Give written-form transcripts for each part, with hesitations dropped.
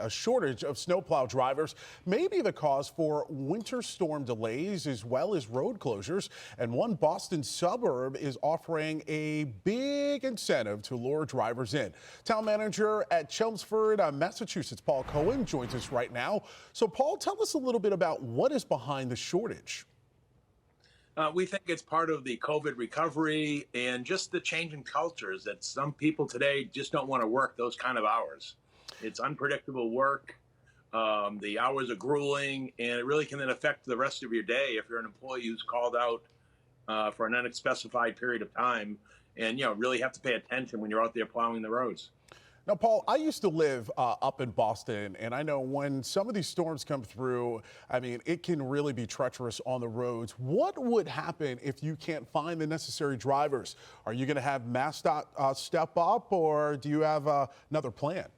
a shortage of snowplow drivers may be the cause for winter storm delays as well as road closures. And one Boston suburb is offering a big incentive to lure drivers in. Town manager at Chelmsford, Massachusetts, Paul Cohen, joins us right now. So, Paul, tell us a little bit about what is behind the shortage. We think it's part of the COVID recovery and just the change in cultures that some people today just don't want to work those kind of hours. It's unpredictable work. The hours are grueling, and it really can then affect the rest of your day if you're an employee who's called out for an unspecified period of time, and really have to pay attention when you're out there plowing the roads. Now, Paul, I used to live up in Boston, and I know when some of these storms come through, I mean, it can really be treacherous on the roads. What would happen if you can't find the necessary drivers? Are you going to have MassDOT step up, or do you have another plan?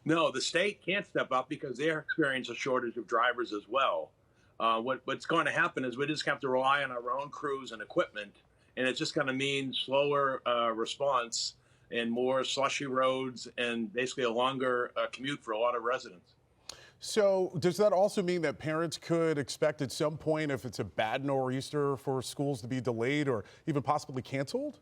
No, the state can't step up because they're experiencing a shortage of drivers as well. What's going to happen is we just have to rely on our own crews and equipment, and it's just going to mean slower response and more slushy roads and basically a longer commute for a lot of residents. So does that also mean that parents could expect at some point, if it's a bad nor'easter, for schools to be delayed or even possibly canceled?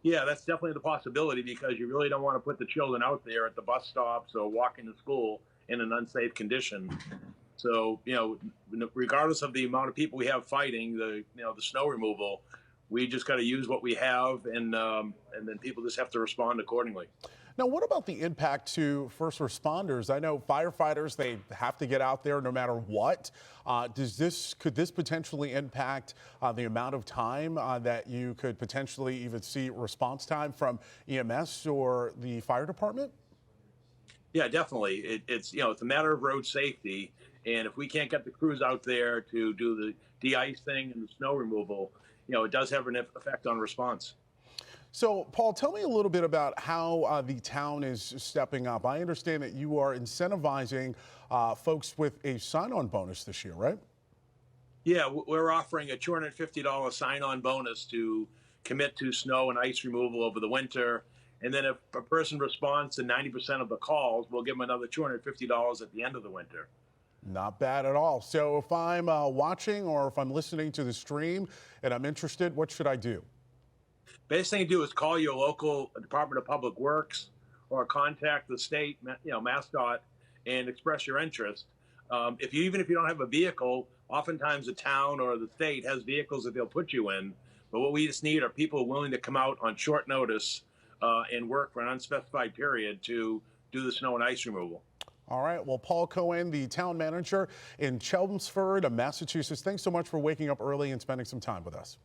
Yeah, that's definitely the possibility because you really don't want to put the children out there at the bus stops or walking to school in an unsafe condition. So, regardless of the amount of people we have fighting the snow removal, we just got to use what we have, and then people just have to respond accordingly. Now, what about the impact to first responders? I know firefighters, they have to get out there no matter what. Could this potentially impact the amount of time that you could potentially even see response time from EMS or the fire department? Yeah, definitely. It's a matter of road safety, and if we can't get the crews out there to do the de-icing and the snow removal, it does have an effect on response. So, Paul, tell me a little bit about how the town is stepping up. I understand that you are incentivizing folks with a sign-on bonus this year, right? Yeah, we're offering a $250 sign-on bonus to commit to snow and ice removal over the winter. And then if a person responds to 90% of the calls, we'll give them another $250 at the end of the winter. Not bad at all. So if I'm watching or if I'm listening to the stream and I'm interested, what should I do? Best thing to do is call your local Department of Public Works or contact the state, MassDOT, and express your interest. Even if you don't have a vehicle, oftentimes the town or the state has vehicles that they'll put you in. But what we just need are people willing to come out on short notice and work for an unspecified period to do the snow and ice removal. All right. Well, Paul Cohen, the town manager in Chelmsford, Massachusetts, thanks so much for waking up early and spending some time with us.